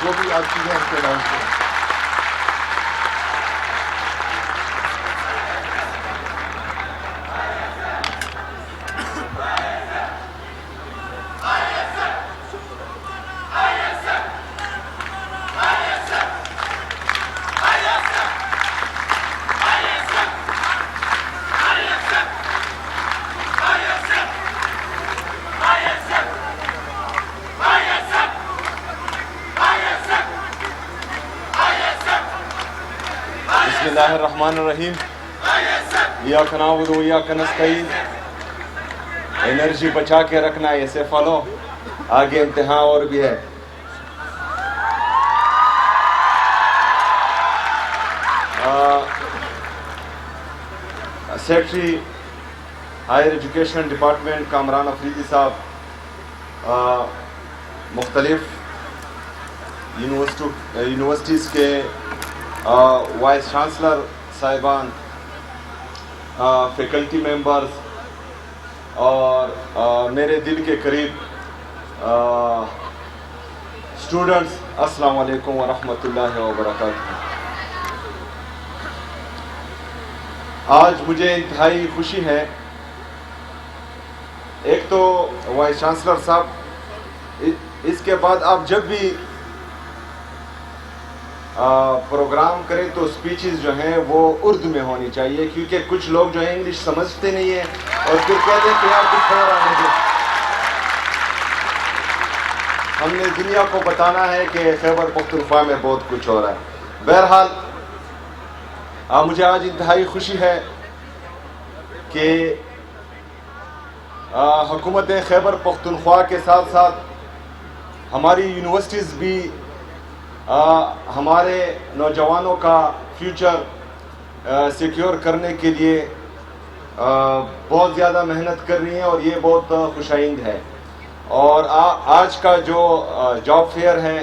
جو بھی آپ چیزیں ہم سے ڈانس کریں. بسم اللہ الرحمن الرحیم. ایاک نعبد و ایاک نستعین. انرجی بچا کے رکھنا ہے, اسے فالو, آگے امتحان اور بھی ہے. Secretary higher education department Kamran Afridi صاحب, مختلف یونیورسٹیز کے وائس چانسلر صاحبان, فیکلٹی ممبرز اور میرے دل کے قریب اسٹوڈنٹس, السلام علیکم ورحمۃ اللہ وبرکاتہ. آج مجھے انتہائی خوشی ہے. ایک تو وائس چانسلر صاحب, اس کے بعد آپ جب بھی پروگرام کریں تو سپیچز جو ہیں وہ اردو میں ہونی چاہیے, کیونکہ کچھ لوگ جو ہیں انگلش سمجھتے نہیں ہیں اور پھر کہتے ہیں کہ آپ کچھ اور آنے دیں. ہم نے دنیا کو بتانا ہے کہ خیبر پختونخوا میں بہت کچھ ہو رہا ہے. بہرحال مجھے آج انتہائی خوشی ہے کہ حکومت خیبر پختونخوا کے ساتھ ساتھ ہماری یونیورسٹیز بھی ہمارے نوجوانوں کا فیوچر سیکیور کرنے کے لیے بہت زیادہ محنت کر رہی ہیں, اور یہ بہت خوش آئند ہے. اور آج کا جو جاب فیئر ہے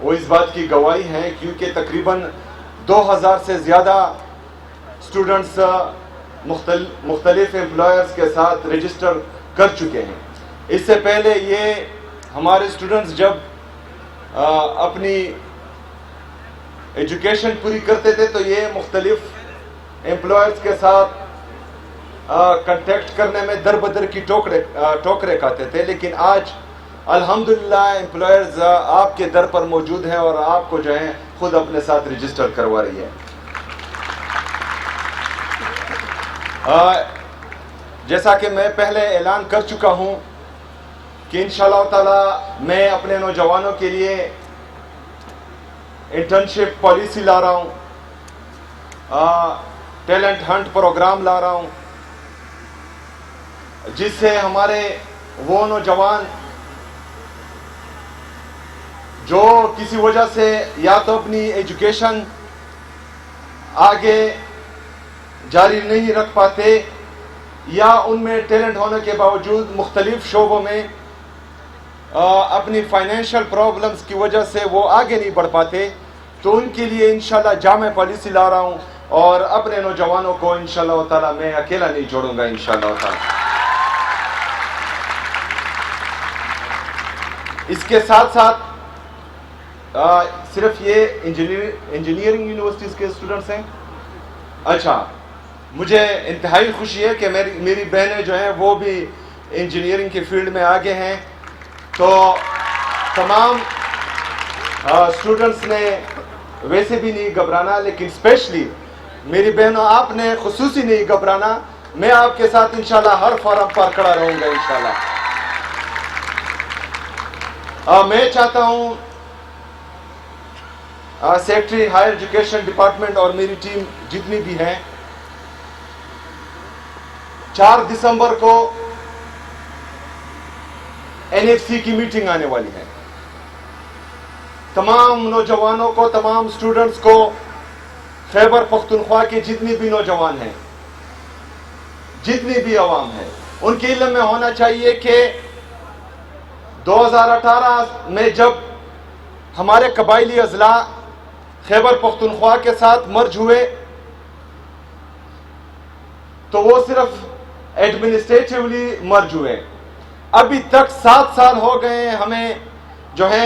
وہ اس بات کی گواہی ہے, کیونکہ تقریباً 2000 سے زیادہ اسٹوڈنٹس مختلف امپلائرز کے ساتھ رجسٹر کر چکے ہیں. اس سے پہلے یہ ہمارے اسٹوڈنٹس جب اپنی ایجوکیشن پوری کرتے تھے تو یہ مختلف امپلائرز کے ساتھ کنٹیکٹ کرنے میں در بدر کی ٹوکرے کھاتے تھے, لیکن آج الحمدللہ امپلائرز آپ کے در پر موجود ہیں اور آپ کو جو ہے خود اپنے ساتھ رجسٹر کروا رہی ہے. جیسا کہ میں پہلے اعلان کر چکا ہوں کہ انشاءاللہ تعالی میں اپنے نوجوانوں کے لیے انٹرنشپ پالیسی لا رہا ہوں, ٹیلنٹ ہنٹ پروگرام لا رہا ہوں, جس سے ہمارے وہ نوجوان جو کسی وجہ سے یا تو اپنی ایجوکیشن آگے جاری نہیں رکھ پاتے یا ان میں ٹیلنٹ ہونے کے باوجود مختلف شعبوں میں اپنی فائنینشیل پرابلمز کی وجہ سے وہ آگے نہیں بڑھ پاتے, تو ان کے لیے انشاءاللہ جامع پالیسی لا رہا ہوں, اور اپنے نوجوانوں کو انشاءاللہ تعالی میں اکیلا نہیں چھوڑوں گا انشاءاللہ تعالی. اس کے ساتھ ساتھ صرف یہ انجینئرنگ یونیورسٹیز کے اسٹوڈنٹس ہیں. اچھا, مجھے انتہائی خوشی ہے کہ میری بہنیں جو ہیں وہ بھی انجینئرنگ کی فیلڈ میں آگے ہیں. تو تمام اسٹوڈنٹس نے ویسے بھی نہیں گھبرانا, لیکن اسپیشلی میری بہنوں آپ نے خصوصی نہیں گھبرانا. میں آپ کے ساتھ انشاءاللہ ہر فورم پر کھڑا رہوں گا انشاءاللہ. میں چاہتا ہوں سیکرٹری ہائر ایجوکیشن ڈپارٹمنٹ اور میری ٹیم جتنی بھی ہیں, 4 دسمبر کو NFC کی میٹنگ آنے والی ہے. تمام نوجوانوں کو, تمام اسٹوڈنٹس کو, خیبر پختونخوا کے جتنی بھی نوجوان ہیں, جتنی بھی عوام ہے, ان کے علم میں ہونا چاہیے کہ 2018 میں جب ہمارے قبائلی اضلاع خیبر پختونخوا کے ساتھ مرج ہوئے تو وہ صرف ایڈمنسٹریٹیولی مرج ہوئے. ابھی تک 7 سال ہو گئے ہیں ہمیں جو ہے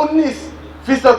19%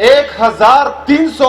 1300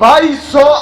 2200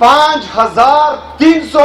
5300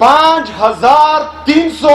5300